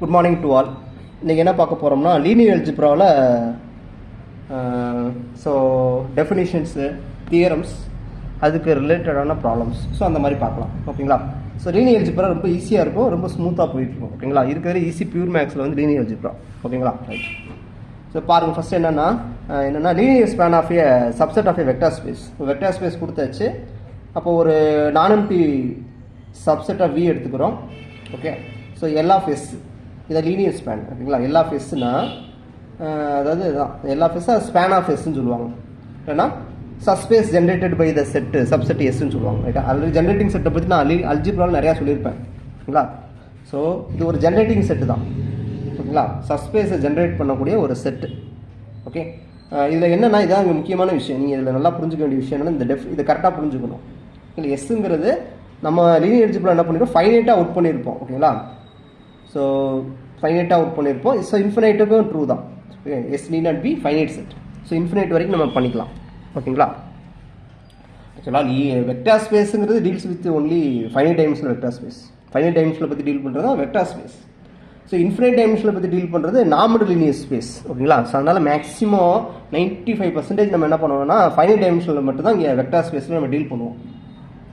Good morning to all. இன்றைக்கி என்ன பார்க்க போகிறோம்னா லீனியர் அல்ஜிப்ராவில் ஸோ டெஃபினிஷன்ஸு தியரம்ஸ் அதுக்கு ரிலேட்டடான ப்ராப்ளம்ஸ் ஸோ அந்த மாதிரி பார்க்கலாம். ஓகேங்களா? ஸோ லீனியர் அல்ஜிப்ரா ரொம்ப ஈஸியாக இருக்கும், ரொம்ப ஸ்மூத்தாக போயிட்டுருக்கும். ஓகேங்களா? இருக்கிற ஈஸி பியூர் மேக்ஸில் வந்து லீனியர் அல்ஜிப்ரா. ஓகேங்களா? ரைட். ஸோ பாருங்கள், ஃபஸ்ட் என்னென்னா linear span of A subset of a vector space. Vector space கொடுத்தாச்சு. அப்போ ஒரு non empty subset of V எடுத்துக்கிறோம். Okay. So L of S இதை லீனியர் ஸ்பேன். ஓகேங்களா? எல் ஆஃப் எஸ்னா அதாவது L of S span of எஸ்ன்னு சொல்லுவாங்க. ஏன்னா subspace generated by the set subset எஸ்ன்னு சொல்லுவாங்க. ரைட்டா? ஆல்ரெடி ஜென்ரேட்டிங் செட்டை பற்றி நான் அல்ஜிப்ராவில் நிறையா சொல்லியிருப்பேன். ஓகேங்களா? ஸோ இது ஒரு ஜென்ரேட்டிங் செட்டு தான். ஓகேங்களா? சப்ஸ்பேஸை ஜென்ரேட் பண்ணக்கூடிய ஒரு செட்டு. ஓகே. இதில் என்னென்னா இதான் இங்கே முக்கியமான விஷயம். நீங்கள் இதில் நல்லா புரிஞ்சுக்க வேண்டிய விஷயம் என்னென்னா இதை கரெக்டாக புரிஞ்சுக்கணும். இல்லை எஸ்ஸுங்கிறது நம்ம லீனியர் அல்ஜிப்ரா என்ன பண்ணியிருக்கோம், ஃபைனைட்டாக அவுட் பண்ணியிருப்போம். ஓகேங்களா? ஸோ ஃபைனைட்டாக அவுட் பண்ணியிருப்போம். ஸோ இன்ஃபினைட்டுக்கும் ட்ரூ தான். Okay. S need not be finite set. So infinite வரைக்கும் நம்ம பண்ணிக்கலாம். ஓகேங்களா? ஆக்சுவலாக வெக்டார் ஸ்பேஸுங்கிறது deals with only finite dimensional vector space. Finite டைமென்ஷனில் பற்றி டீல் பண்ணுறது தான் வெக்டார் ஸ்பேஸ். ஸோ இன்ஃபினைட் டைமென்ஷனில் பற்றி டீல் பண்ணுறது நார்மல் லீனியர் ஸ்பேஸ். ஓகேங்களா? ஸோ அதனால் மேக்ஸிமம் 95% நம்ம என்ன பண்ணுவோம்னா ஃபைனைட் டைமென்ஷனில் மட்டும் தான் இங்கே வெக்டார் ஸ்பேஸில் நம்ம டீல் பண்ணுவோம்.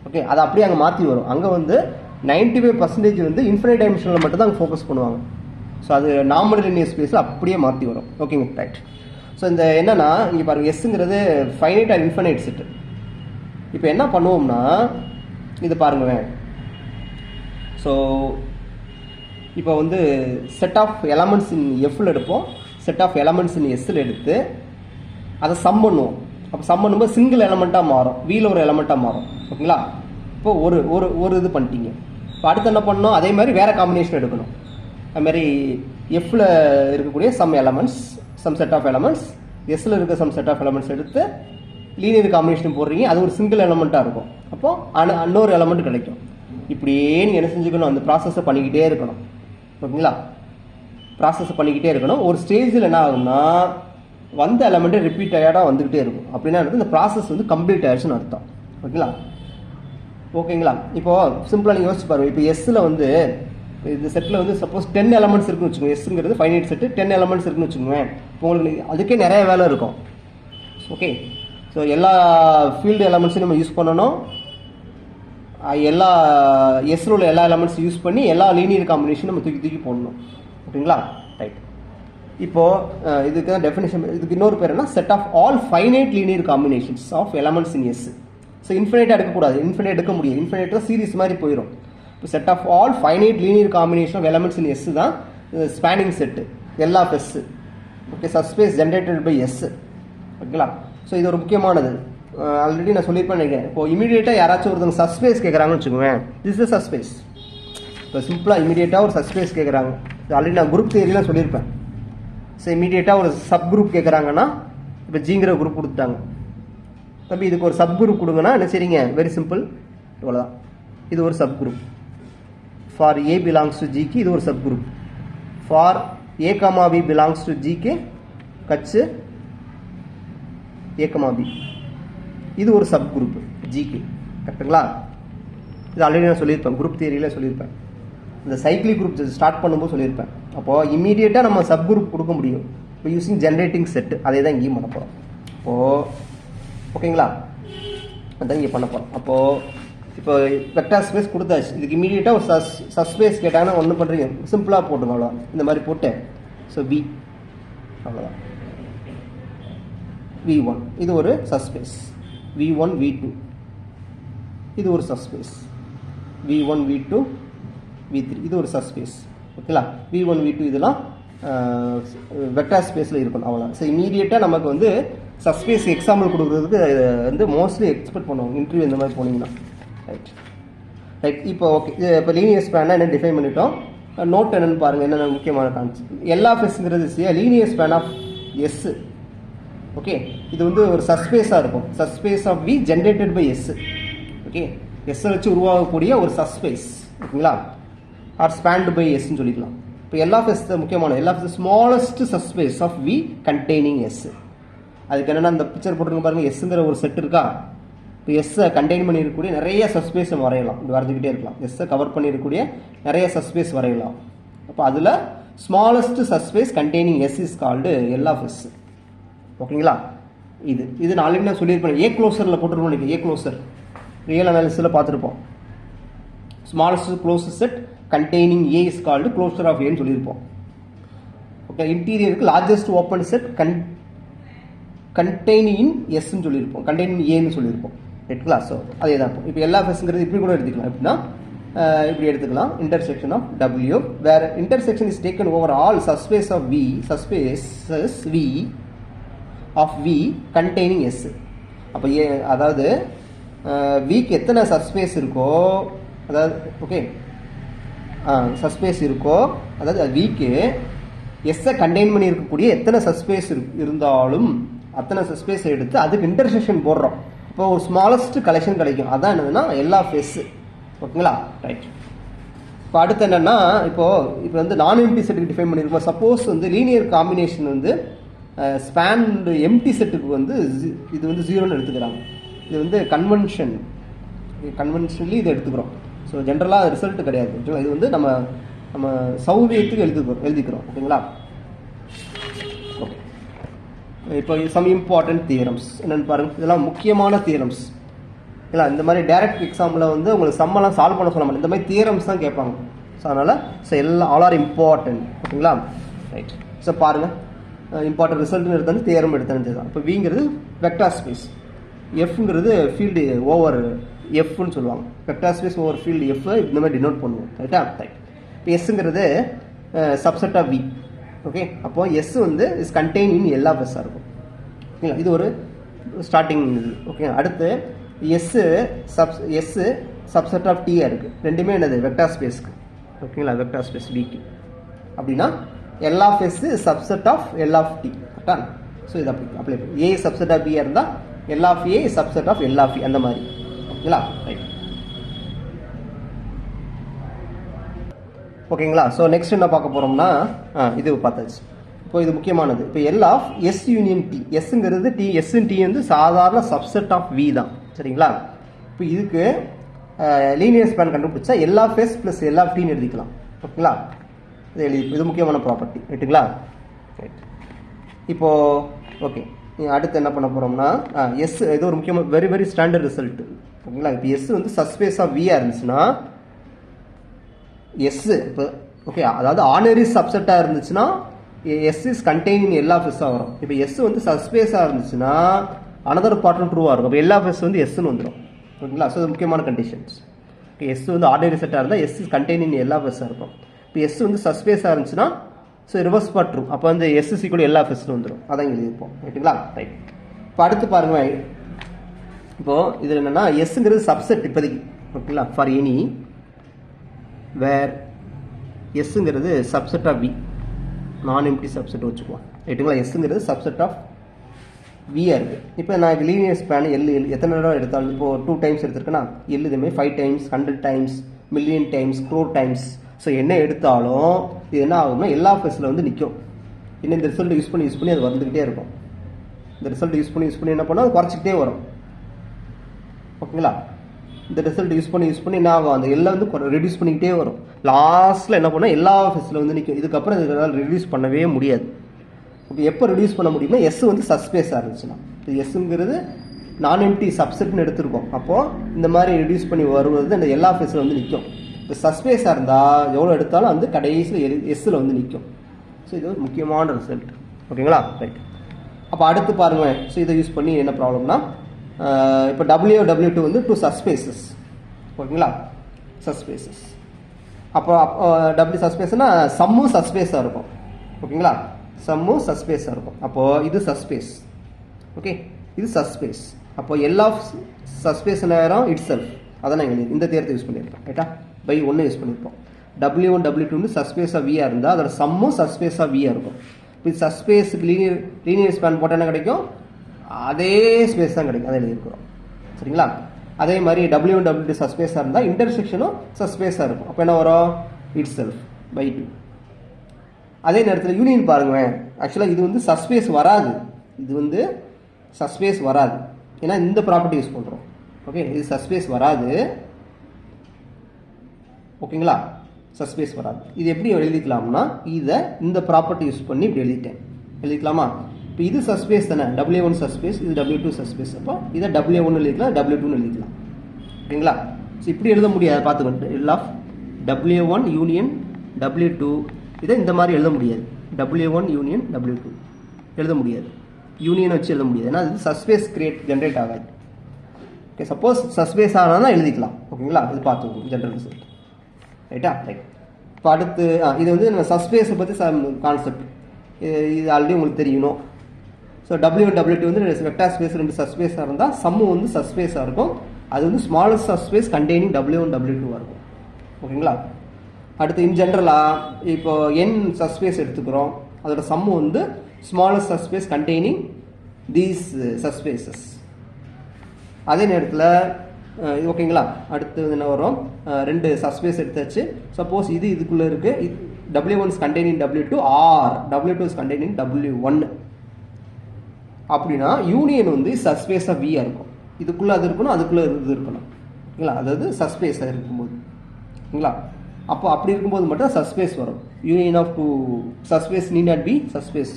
ஓகே. அதை அப்படியே அங்கே மாற்றி வரும். அங்கே வந்து 95% வந்து இன்ஃபினைட் டைமென்ஷனில் மட்டும் தான் அங்கே ஃபோக்கஸ் பண்ணுவாங்க. ஸோ அது நார்மல் லீனியர் ஸ்பேஸில் அப்படியே மாற்றி வரும். ஓகேங்க, ரைட். ஸோ இந்த என்னன்னா இங்கே பாருங்கள், எஸ்ஸுங்கிறது ஃபைனைட் ஆர் இன்ஃபினைட் செட்டு. இப்போ என்ன பண்ணுவோம்னா இது பாருங்களேன். ஸோ இப்போ வந்து செட் ஆஃப் எலமெண்ட்ஸ் இன் எஃப்ல எடுப்போம், செட் ஆஃப் எலமெண்ட்ஸ் இன் எஸ்ஸில் எடுத்து அதை சம் பண்ணுவோம். அப்போ சம் பண்ணும்போது சிங்கிள் எலமெண்ட்டாக மாறும், வீல ஒரு எலமெண்ட்டாக மாறும். ஓகேங்களா? இப்போ ஒரு ஒரு ஒரு இது பண்ணிட்டீங்க. இப்போ அடுத்து என்ன பண்ணணும், அதே மாதிரி வேறு காம்பினேஷன் எடுக்கணும். அதுமாதிரி எஃப்ல இருக்கக்கூடிய some elements, some set of elements, எஸ்ல இருக்க சம் செட் ஆஃப் எலமெண்ட்ஸ் எடுத்து லீனியர் காம்பினேஷன் போடுறீங்க. அது ஒரு சிங்கிள் எலமெண்ட்டாக இருக்கும். அப்போது இன்னொரு எலமெண்ட் கிடைக்கும். இப்படியே நீங்கள் என்ன செஞ்சுக்கணும், அந்த ப்ராசஸை பண்ணிக்கிட்டே இருக்கணும். ஓகேங்களா? ப்ராசஸ் பண்ணிக்கிட்டே இருக்கணும். ஒரு ஸ்டேஜில் என்ன ஆகும்னா வந்த எலமெண்ட்டே ரிப்பீட் ஆகிடாக வந்துக்கிட்டே இருக்கும். அப்படின்னா இந்த ப்ராசஸ் வந்து கம்ப்ளீட் ஆயிடுச்சுன்னு அர்த்தம். ஓகேங்களா? ஓகேங்களா? இப்போது சிம்பிளாக நீங்கள் யோசிச்சு பாருங்கள். இப்போ எஸ்ஸில் வந்து இந்த செட்டில் வந்து சப்போஸ் 10 எலமெண்ட்ஸ் இருக்குன்னு வச்சுக்கோங்க. எஸ்ஸுங்கிறது ஃபைனைட் செட்டு, 10 எலமெண்ட்ஸ் இருக்குன்னு வச்சுக்கோங்க. இப்போ உங்களுக்கு அதுக்கே நிறைய வேலை இருக்கும். ஓகே. ஸோ எல்லா ஃபீல்டு எலமெண்ட்ஸையும் நம்ம யூஸ் பண்ணணும். எல்லா எஸ்ஸில் உள்ள எல்லா எலமெண்ட்ஸும் யூஸ் பண்ணி எல்லா லீனியர் காம்பினேஷன் நம்ம தூக்கி போடணும். ஓகேங்களா? ரைட். இப்போது இதுக்கு தான் டெஃபினேஷன். இதுக்கு இன்னொரு பேர் என்ன, set of all finite linear combinations of elements in S. So இன்ஃபினைட்டாக எடுக்கக்கூடாது, இன்ஃபினைட் எடுக்க முடியும். இன்ஃபினைட்டாக சீரிஸ் மாதிரி போயிடும். இப்போ set of all finite linear combination of elements in S தான் spanning set, L of S. Okay. Subspace generated by S. ஓகேங்களா? ஸோ இது ஒரு முக்கியமானது. ஆல்ரெடி நான் சொல்லியிருப்பேன் நினைக்கிறேன். இப்போ இமீடியட்டாக யாராச்சும் ஒருத்தவங்க சப்ஸ்பேஸ் கேட்குறாங்கன்னு வச்சுக்கோங்க. This is subspace. இப்போ சிம்பிளாக இமீடியட்டாக ஒரு சப்ஸ்பேஸ் கேட்குறாங்க. ஆல்ரெடி நான் குரூப் தியரிலாம் சொல்லியிருப்பேன். ஸோ இமீடியட்டாக ஒரு சப் குரூப் கேட்குறாங்கன்னா இப்போ ஜிங்கிற குரூப் கொடுத்துட்டாங்க. தம்பி இதுக்கு ஒரு சப் குரூப் கொடுங்கன்னா என்ன சரிங்க, வெரி சிம்பிள், இவ்வளோதான். இது ஒரு subgroup. For a belongs to ஜிக்கு இது ஒரு subgroup. For a comma b belongs to ஜிக்கு கச்சு ஏ கமா பி இது ஒரு சப் குரூப் ஜிக்கு. கரெக்டுங்களா? இது ஆல்ரெடி நான் சொல்லியிருப்பேன், குரூப் தியரியில் சொல்லியிருப்பேன். இந்த சைக்கிளிக் குரூப் ஸ்டார்ட் பண்ணும்போது சொல்லியிருப்பேன். அப்போது இம்மீடியட்டாக நம்ம சப் குரூப் கொடுக்க முடியும். இப்போ யூஸிங் ஜென்ரேட்டிங் செட்டு அதே தான் இங்கேயும் பண்ண போகிறோம். அப்போது ஓகேங்களா, அதான் இங்கே பண்ண போகிறோம். அப்போது இப்போ வெக்டார் ஸ்பேஸ் கொடுத்தாச்சு. இதுக்கு இமீடியட்டாக ஒரு சப்ஸ்பேஸ் கேட்டாங்கன்னா ஒன்றும் பண்ணுறீங்க, சிம்பிளாக போட்டுங்க, அவ்வளோதான். இந்த மாதிரி போட்டு ஸோ வி அவ்வளோதான். V1 இது ஒரு சப்ஸ்பேஸ். V1 V2 இது ஒரு சப்ஸ்பேஸ். V1 V2 V3 இது ஒரு சப்ஸ்பேஸ். ஓகேங்களா? V1 V2 இதெல்லாம் வெக்டார் ஸ்பேஸில் இருக்கணும், அவ்வளோ. ஸோ இமீடியட்டாக நமக்கு வந்து சப்ஸ்பேஸ் எக்ஸாம்பிள் கொடுக்குறதுக்கு வந்து மோஸ்ட்லி எக்ஸ்பெக்ட் பண்ணுவோம் இன்டர்வியூ இந்த மாதிரி போனீங்கன்னா. Right right. இப்போ ஓகே. இப்போ லீனியர் ஸ்பேனாக என்ன டிஃபைன் பண்ணிட்டோம். நோட் என்னென்னு பாருங்கள், என்னென்ன முக்கியமான கான்செப்ட். எல் ஆஃப் எஸ்ங்கிறது linear span of S. Okay. இது வந்து ஒரு சப்ஸ்பேஸாக இருக்கும். Subspace of V generated by S. Okay. எஸ்ஸை வச்சு உருவாகக்கூடிய ஒரு சப்ஸ்பேஸ். ஓகேங்களா? ஆர் ஸ்பேன்டு பை எஸ்ன்னு சொல்லிக்கலாம். இப்போ எல் ஆஃப் எஸ் முக்கியமான L of the smallest subspace of V containing S. அதுக்கு என்னென்னா அந்த பிக்சர் போட்டுருங்க பாருங்கள். எஸ்ஸுங்கிற ஒரு செட் இருக்கா. இப்போ எஸ்ஸை கண்டெயின் பண்ணியிருக்கக்கூடிய நிறைய சப்ஸ்பேஸை வரையலாம். இது வரைஞ்சிக்கிட்டே இருக்கலாம். எஸ்ஸை கவர் பண்ணியிருக்கக்கூடிய நிறைய சப்ஸ்பேஸ் வரையலாம். அப்போ அதில் smallest subspace containing S is called L of S. ஓகேங்களா? இது நான் ஆல்ரெடி நான் சொல்லியிருப்பேன், ஏ க்ளோசரில் போட்டுருவோம். நீங்கள் ஏ க்ளோசர் ரியல் அனாலிசிஸில் பார்த்துருப்போம். Smallest closure set containing A is called closure of ஏன்னு சொல்லியிருப்போம். ஓகே, இன்டீரியருக்கு லார்ஜஸ்ட் ஓப்பன் செட் கண்டெய்னிங் எஸ்ன்னு சொல்லியிருப்போம், கண்டெய்னிங் ஏன்னு சொல்லியிருப்போம். ரைட்டுங்களா? ஸோ அதே தான். இப்போ எல்லா ஃபெஸ்ங்கிறது இப்படி கூட எடுத்துக்கலாம். எப்படின்னா இப்படி எடுத்துக்கலாம், intersection of W where intersection is taken over all subspace of V, subspaces V of V containing S. அப்போ அதாவது Vக்கு எத்தனை சப்ஸ்பேஸ் இருக்கோ, அதாவது ஓகே சப்ஸ்பேஸ் இருக்கோ, அதாவது Vக்கு எஸ்ஸை கண்டெயின் பண்ணி இருக்கக்கூடிய எத்தனை சப்ஸ்பேஸ் இருந்தாலும் அத்தனை சப்ஸ்பேஸ் எடுத்து அதுக்கு இன்டர்செக்ஷன் போடுறோம். இப்போ ஒரு ஸ்மாலஸ்ட் கலெக்ஷன் கிடைக்கும். அதான் என்னதுன்னா எல் ஆஃப் எஸ். ஓகேங்களா? ரைட். இப்போ அடுத்து என்னென்னா, இப்போ வந்து நான் எம்டி செட்டுக்கு டிஃபைன் பண்ணியிருக்கோம். சப்போஸ் வந்து லீனியர் காம்பினேஷன் வந்து ஸ்பேன் எம்டி செட்டுக்கு வந்து இது வந்து 0ன்னு எடுத்துக்கிறாங்க. இது வந்து கன்வென்ஷனலி இது எடுத்துக்கிறோம். ஸோ ஜென்ரலாக ரிசல்ட் கிடையாது. இது வந்து நம்ம சௌகரியத்துக்கு எழுதிக்கிறோம். ஓகேங்களா? ஓகே, இப்போ சம் இம்பார்ட்டன்ட் தியரம்ஸ் என்னென்னு பாருங்கள். இதெல்லாம் முக்கியமான தியரம்ஸ். இல்லை, இந்த மாதிரி டைரக்ட் எக்ஸாம்பிள் வந்து உங்களுக்கு சம்மெல்லாம் சால்வ் பண்ண சொல்ல மாட்டேன், இந்த மாதிரி தியரம்ஸ் தான் கேட்பாங்க. ஸோ அதனால் எல்லாம் ஆல் ஆர் இம்பார்ட்டன்ட். ஓகேங்களா? ரைட். ஸோ பாருங்கள், இம்பார்ட்டன்ட் ரிசல்ட்னு எடுத்தாலும் தியரம் எடுத்தாலும் தான். இப்போ விங்கிறது வெக்டார் ஸ்பேஸ், எஃப்ங்கிறது ஃபீல்டு ஓவர் எஃப்னு சொல்லுவாங்க. Vector space over field F இந்த மாதிரி டினோட் பண்ணுவோம். ரைட்டா? ரைட். இப்போ எஸ்ஸுங்கிறது சப்செட் ஆஃப் வி. ஓகே, அப்போ எஸ் வந்து இஸ் கண்டெயின் இன் எல்லா பஸ்ஸாக இருக்கும். ஓகேங்களா? இது ஒரு ஸ்டார்டிங் இது. ஓகே, அடுத்து எஸ்ஸு சப்செட் ஆஃப் டீயாக இருக்குது. ரெண்டுமே என்னது வெக்டார் ஸ்பேஸ்க்கு. ஓகேங்களா? வெக்டார் ஸ்பேஸ் விக்கு. அப்படின்னா L of S subset of L of T. கரெக்டா? ஸோ இது அப்ளை பண்ணி ஏ சப்செட் ஆஃப் பியாக இருந்தால் L of A subset of L of E அந்த மாதிரி. ஓகேங்களா? ரைட். ஓகேங்களா? ஸோ நெக்ஸ்ட் என்ன பார்க்க போகிறோம்னா, இது பார்த்தாச்சு. இப்போ இது முக்கியமானது. இப்போ L of S union T. எஸ்ங்கிறது டி, எஸ்ன்னு டி வந்து சாதாரண சப்செட் ஆஃப் வி தான். சரிங்களா? இப்போ இதுக்கு லீனியர் ஸ்பேன் கண்டுபிடிச்சா L of S plus L of டின்னு எழுதிக்கலாம். ஓகேங்களா? இது முக்கியமான ப்ராப்பர்ட்டி. ரைட்டுங்களா? ரைட். இப்போது ஓகே, அடுத்து என்ன பண்ண போகிறோம்னா, எஸ் இது ஒரு முக்கியமான வெரி வெரி ஸ்டாண்டர்ட் ரிசல்ட். ஓகேங்களா? இப்போ எஸ் வந்து சப்ஸ்பேஸ் ஆஃப் வியாக இருந்துச்சுன்னா எஸ் இப்போ ஓகே, அதாவது ஆர்டினரி சப்செட்டாக இருந்துச்சுன்னா S is containing L of எஸ்ஸாக வரும். இப்போ எஸ் வந்து சப்ஸ்பேஸாக இருந்துச்சுன்னா அனதர் பார்ட்டும் ட்ரூவாக இருக்கும். அப்போ எல் ஆஃப் எஸ் வந்து எஸ்ன்னு வந்துடும். ஓகேங்களா? ஸோ முக்கியமான கண்டிஷன்ஸ். ஓகே, எஸ் வந்து ஆர்டினரி செட்டாக இருந்தால் S is containing L of எஸ்ஸாக இருக்கும். இப்போ எஸ் வந்து சப்ஸ்பேஸாக இருந்துச்சுன்னா ஸோ ரிவர்ஸ் பார்ட் ட்ரூ. அப்போ வந்து S is equal L of எஸ்ன்னு வந்துடும். அதான் இங்கே எழுதியிருப்போம். ரைட்டுங்களா? ரைட். இப்போ அடுத்து பாருங்க, இப்போது இதில் என்னென்னா எஸ்ங்கிறது சப்செட் இப்போதைக்கு. ஓகேங்களா? ஃபார் எனி வேர் எஸ்ங்கிறது subset of V, non empty subset வச்சுக்குவோம். ரைட்டுங்களா? எஸ்ங்கிறது சப்செட் ஆஃப் வியாக இருக்குது. இப்போ நான் லீனியர் ஸ்பேன் எல் எத்தனை தடவை எடுத்தாலும், இப்போது 2 டைம்ஸ் எடுத்துருக்கேன்னா எல் இதுமாதிரி 5 times 100 times million times crore times. So என்ன எடுத்தாலும் இது என்ன ஆகும்னா எல்லா ஃபேஸில் வந்து நிற்கும். இன்னும் இந்த ரிசல்ட் யூஸ் பண்ணி அது வந்துக்கிட்டே இருக்கும். இந்த ரிசல்ட் யூஸ் பண்ணி என்ன பண்ணால் அது குறைச்சிக்கிட்டே வரும். ஓகேங்களா? இந்த ரிசல்ட் யூஸ் பண்ணி என்ன ஆகும், அந்த எல்லாம் வந்து ரெடியூஸ் பண்ணிக்கிட்டே வரும். லாஸ்ட்டில் என்ன பண்ணால் எல்லா ஃபேஸில் வந்து நிற்கும். இதுக்கப்புறம் இதனால் ரெடியூஸ் பண்ணவே முடியாது. ஓகே, எப்போ ரெடியூஸ் பண்ண முடியுமா, எஸ் வந்து சப்ஸ்பேஸாக இருந்துச்சுன்னா. இது எஸ்ஸுங்கிறது நான் எம்டி சப்செட்னு எடுத்திருக்கோம். அப்போது இந்த மாதிரி ரெடியூஸ் பண்ணி வருவது அந்த எல்லா ஃபேஸில் வந்து நிற்கும். இப்போ சஸ்பேஸாக இருந்தால் எவ்வளோ எடுத்தாலும் வந்து கடைசியில் எஸ்ஸில் வந்து நிற்கும். ஸோ இது ஒரு முக்கியமான ரிசல்ட். ஓகேங்களா? ரைட். அப்போ அடுத்து பாருங்கள். ஸோ இதை யூஸ் பண்ணி என்ன ப்ராப்ளம்னா, இப்போ W2 வந்து 2 சஸ்பேசஸ். ஓகேங்களா? சஸ்பேசஸ். அப்போ W சஸ்பேஸ்னால் சம்மும் சஸ்பேஸாக இருக்கும். ஓகேங்களா? சம்மும் சஸ்பேஸாக இருக்கும். அப்போது இது சஸ்பேஸ். ஓகே, இது சஸ்பேஸ். அப்போ எல் ஆஃப் சஸ்பேஸ் நேரம் இட் செல்ஃப். அதை நான் இந்த தேர்த்தை யூஸ் பண்ணியிருப்பேன். ரைட்டா? பை 1 யூஸ் பண்ணியிருப்போம். W1 W2 சஸ்பேஸாக வியாக இருந்தால் அதோட சம்மும் சஸ்பேஸாக வியாக இருக்கும். இப்போ இது சஸ்பேஸுக்கு லீனியர் ஸ்பேன் போட்டால் என்ன கிடைக்கும், அதே ஸ்பேஸ் தான் கிடைக்கும். அதை எழுதியிருக்கிறோம். சரிங்களா? அதே மாதிரி W1 W2 சஸ்பேஸாக இருந்தால் இன்டர்செக்ஷனும் சஸ்பேஸாக இருக்கும். அப்போ என்ன வரும், இட் செல்ஃப் பை 2. அதே நேரத்தில் யூனியன் பாருங்களேன். ஆக்சுவலாக இது வந்து சஸ்பேஸ் வராது. இது வந்து சஸ்பேஸ் வராது. ஏன்னா இந்த ப்ராப்பர்ட்டி யூஸ் பண்ணுறோம். ஓகே, இது சஸ்பேஸ் வராது. ஓகேங்களா? சஸ்பேஸ் வராது. இது எப்படி எழுதிக்கலாம்னா இதை இந்த ப்ராப்பர்ட்டி யூஸ் பண்ணி இப்படி எழுதிக்கலாமா? இப்போ இது சஸ்பேஸ் தானே, W1 சஸ்பேஸ், இது W2 சஸ்பேஸ். அப்போ இதை W1 எழுதிக்கலாம், W2 எழுதிக்கலாம். ஓகேங்களா? ஸோ இப்படி எழுத முடியாது, பார்த்துக்கிட்டு L of W1 union W2 இதை இந்த மாதிரி எழுத முடியாது. W1 யூனியன் W2 எழுத முடியாது, யூனியன் வச்சு எழுத முடியாது. ஏன்னா இது சஸ்பேஸ் ஜென்ரேட் ஆகாது. ஓகே, சப்போஸ் சஸ்பேஸ் ஆனால் தான் எழுதிக்கலாம். ஓகேங்களா? இது பார்த்துக்கோங்க ஜென்ரல் ரிசல்ட். ரைட்டா? ரைட். இப்போ அடுத்து இது வந்து நம்ம சஸ்பேஸை பற்றி கான்செப்ட் இது ஆல்ரெடி உங்களுக்கு தெரியணும். ஸோ W1 W2 வந்து வெக்டார் ஸ்பேஸ் ரெண்டு சஸ்பேஸாக இருந்தால் சம்மு வந்து சஸ்பேஸாக இருக்கும். அது வந்து ஸ்மாலஸ்ட் சஸ்பேஸ் கண்டெய்னிங் W1 W2 இருக்கும். ஓகேங்களா? அடுத்து இன் ஜென்ரலாக இப்போ n சஸ்பேஸ் எடுத்துக்கிறோம், அதோட சம்மு வந்து ஸ்மாலஸ்ட் சஸ்பேஸ் கண்டெய்னிங் தீஸ் சஸ்பேசஸ். அதே நேரத்தில் ஓகேங்களா, அடுத்து என்ன வரும், ரெண்டு சஸ்பேஸ் எடுத்தாச்சு. சப்போஸ் இதுக்குள்ளே இருக்குது, W1 is containing W2 or W2 is containing W1 அப்படின்னா யூனியன் வந்து சஸ்பேஸாக V இருக்கும். இதுக்குள்ளே அது இருக்கணும், அதுக்குள்ளே இது இருக்கணும். ஓகேங்களா? அதாவது சஸ்பேஸாக இருக்கும்போது. ஓகேங்களா? அப்போ அப்படி இருக்கும்போது மட்டும் சஸ்பேஸ் வரும். Union of two subspace need not be subspace.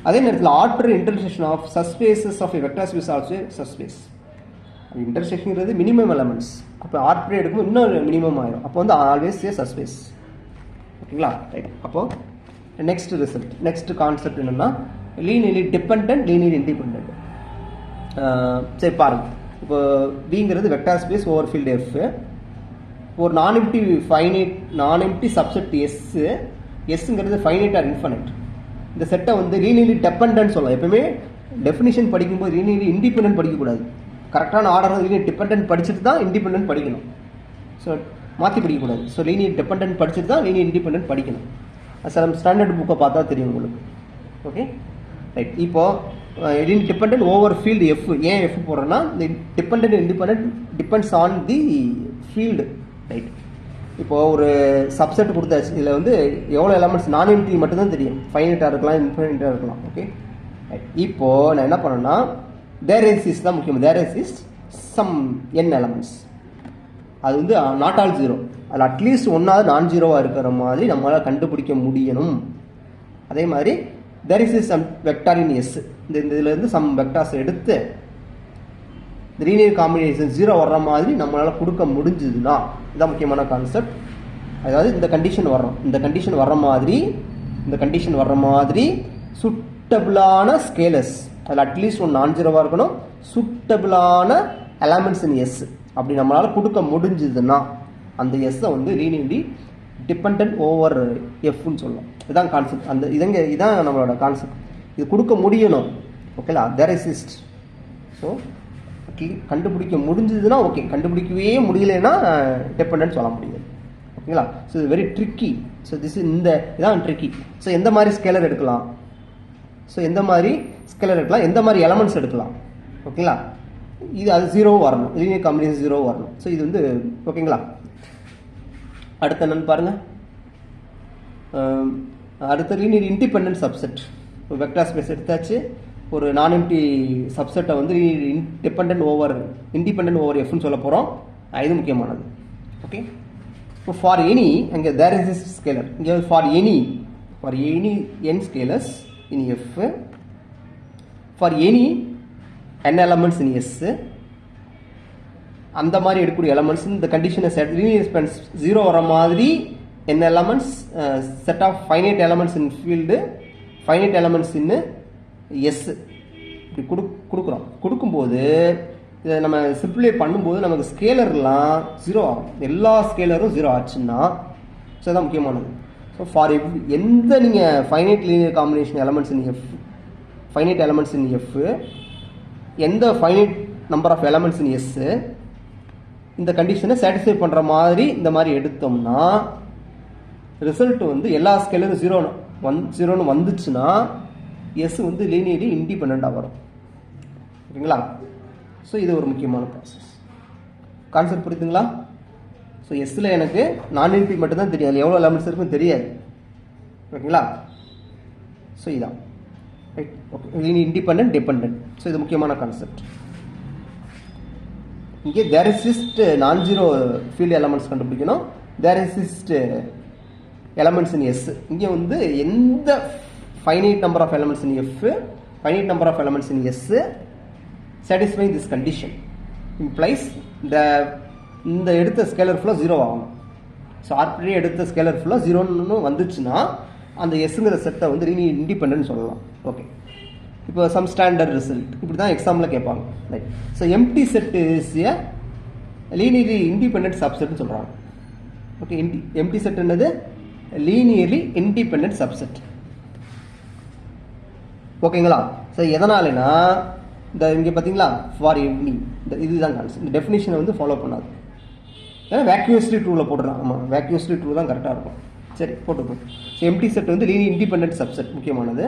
அதே நேரத்தில் order intersection of subspaces of a vector space also subspace. இன்டர்செக்ஷன்ங்கிறது மினிமம் எலமெண்ட்ஸ். அப்போ ஆர்டர் எடுக்கும்போது இன்னொரு மினிமம் ஆயிரும். அப்போ வந்து ஆல்வேஸ் ஏ சஸ்பேஸ். ஓகேங்களா? ரைட். அப்போது நெக்ஸ்ட் ரிசல்ட், நெக்ஸ்ட் கான்செப்ட் என்னென்னா லீனியர்லி டிபெண்டன்ட், லீனியர் இண்டிபெண்டன்ட். சரி பாருங்க, இப்போ விங்கிறது vector space over field F, ஒரு நான் எம்டி சப்செட் எஸ்ங்கிறது ஃபைனைட் ஆர் இன்ஃபைனைட். இந்த செட்டை வந்து லீனியர்லி டிபெண்டன்ட் சொல்லலாம். எப்பவுமே டெஃபினிஷன் படிக்கும்போது லீனியர்லி இண்டிபெண்டன்ட் படிக்கக்கூடாது. கரெக்டான ஆர்டர் லீனியர் டிபெண்டன்ட் படிச்சுட்டு தான் இண்டிபெண்டன்ட் படிக்கணும். ஸோ மாற்றி படிக்கக்கூடாது. ஸோ லீனியர் டிபெண்டன்ட் படிச்சுட்டு தான் லீனியர் இண்டிபெண்டன்ட் படிக்கணும். சில ஸ்டாண்டர்ட் புக்கை பார்த்தா தெரியும் உங்களுக்கு. Okay right. இப்போது linear dependent over field F. ஏன் எஃப் போடுறோன்னா இந்த dependent independent depends on the field. Right. இப்போது ஒரு சப்செட் கொடுத்தாச்சு, இதில் வந்து எவ்வளோ எலமெண்ட்ஸ் நான் எம்டி மட்டும்தான் தெரியும். ஃபைனைட்டாக இருக்கலாம், இன்ஃபைனைட்டாக இருக்கலாம். Okay right. இப்போது நான் என்ன பண்ணேன்னா தேர் எக்ஸிஸ்ட் தான் முக்கியம். There exist some n elements. அது வந்து நாட் ஆல் ஜீரோ. அதில் அட்லீஸ்ட் ஒன்றாவது நான் ஜீரோவாக இருக்கிற மாதிரி நம்மளால் கண்டுபிடிக்க முடியணும். அதே மாதிரி there exist some vector in S. இந்த இதுலேருந்து சம் வெக்டார்ஸ் எடுத்து லீனியர் காம்பினேஷன் ஜீரோ வர்ற மாதிரி நம்மளால் கொடுக்க முடிஞ்சதுன்னா இதுதான் முக்கியமான கான்செப்ட். அதாவது இந்த கண்டிஷன் வரணும், இந்த கண்டிஷன் வர்ற மாதிரி சூட்டபிளான ஸ்கேலர்ஸ், அதில் அட்லீஸ்ட் ஒன்று நான் ஜீரோவாக இருக்கணும், சூட்டபிளான எலமெண்ட்ஸ் இன் எஸ் அப்படி நம்மளால் கொடுக்க முடிஞ்சதுன்னா அந்த எஸ்ஸை வந்து லீனியர்லி டிபெண்டன்ட் ஓவர் எஃப்னு சொல்லலாம். இதுதான் கான்செப்ட். அந்த இதான் நம்மளோட கான்செப்ட். இது கொடுக்க முடியணும். ஓகேலா? There exist. ஸோ கண்டுபிடிக்க முடிஞ்சதுன்னா ஓகே, கண்டுபிடிக்கவே முடியலைன்னா டிபெண்டன்ட் சொல்ல முடியாது. ஓகேங்களா? ஸோ இது வெரி ட்ரிக்கி. ஸோ இதான் ட்ரிக்கி. ஸோ எந்த மாதிரி ஸ்கேலர் எடுக்கலாம், எந்த மாதிரி எலமெண்ட்ஸ் எடுக்கலாம். ஓகேங்களா? இது அது ஜீரோ வரணும், லீனியர் காம்பினேஷன் ஜீரோ வரணும். ஸோ இது வந்து ஓகேங்களா? அடுத்து என்னன்னு பாருங்க. அடுத்த லீனியர் இண்டிபெண்டன்ட் சப்செட். இப்போ வெக்டார் ஸ்பேஸ் எடுத்தாச்சு, ஒரு நான் எம்டி சப்செட்டை வந்து இண்டிபெண்டன்ட் ஓவர் எஃப்னு சொல்ல போகிறோம். இது முக்கியமானது. ஓகே. இப்போ ஃபார் எனி அங்கே தேர் இஸ் இஸ் ஸ்கேலர். இங்கே for any n scalars in F, for any n elements in S, அந்த மாதிரி எடுக்கக்கூடிய எலமெண்ட்ஸ் இந்த கண்டிஷனை செட் லீனியர் ஸ்பென்ஸ் ஜீரோ வர மாதிரி n elements set of finite elements in field, finite elements in S இப்படி கொடுக்கும்போது இதை நம்ம சிம்பிளை பண்ணும்போது நமக்கு ஸ்கேலர்லாம் ஜீரோ ஆகும். எல்லா ஸ்கேலரும் ஜீரோ ஆச்சுன்னா ஸோ தான் முக்கியமானது. ஸோ ஃபார் எந்த நீங்கள் finite linear combination elements in F, எந்த finite number of elements in S இந்த கண்டிஷனை சாட்டிஸ்ஃபை பண்ணுற மாதிரி இந்த மாதிரி எடுத்தோம்னா ரிசல்ட் வந்து எல்லா ஸ்கேலரும் ஜீரோன்னு வந்துச்சுன்னா எஸ் வந்து லீனியர்லி இண்டிபெண்டாக வரும். ஓகேங்களா? ஸோ இது ஒரு முக்கியமான ப்ராசஸ். கான்செப்ட் புரியுதுங்களா? ஸோ எஸ்ஸில் எனக்கு நான் எம்டி மட்டும்தான் தெரியும், அதில் எவ்வளோ எலமெண்ட்ஸ் இருக்குன்னு தெரியாது. ஓகேங்களா? ஸோ இதான் right. Okay, linear independent dependent. So இது முக்கியமான கான்செப்ட். இங்கே தேர் எக்ஸிஸ்ட் நான் ஜீரோ ஃபீல்டு எலமெண்ட்ஸ் கண்டுபிடிக்கணும், there exist elements in S. இங்கே வந்து எந்த finite number of elements in F, finite number of elements in S satisfying this condition implies இந்த எடுத்த ஸ்கேலர் ஃபுல்லாக 0 ஆகணும். ஸோ ஆர்பிட்ரரி எடுத்த ஸ்கேலர் ஃபுல்லாக 0ன்னு வந்துச்சுன்னா அந்த எஸ்ங்கிற செட்டை வந்து லீனியர் இண்டிபெண்டன்ட் சொல்லலாம். ஓகே, இப்போ சம் ஸ்டாண்டர்ட் ரிசல்ட் இப்படி தான் எக்ஸாமில் கேட்பாங்க. Right. So empty set is a linearly independent சப்செட்னு சொல்கிறாங்க. ஓகே, எம்டி செட் என்னது? Linearly independent subset. ஓகேங்களா? ஸோ எதனாலனா இந்த இங்கே பார்த்தீங்களா ஃபார் எவ்ரி இதுதான் கான்செப்ட். இந்த டெஃபினிஷனை வந்து ஃபாலோ பண்ணாது. ஏன்னா வேக்யூஸ்லி ட்ரூவில் போட்டுடலாம். ஆமாம், வேக்யூஸ்லி ட்ரூ தான் கரெக்டாக இருக்கும். சரி, போட்டுக்கோ. ஸோ எம்டி செட் வந்து லீனியர் இண்டிபெண்டன்ட் சப்செட் முக்கியமானது.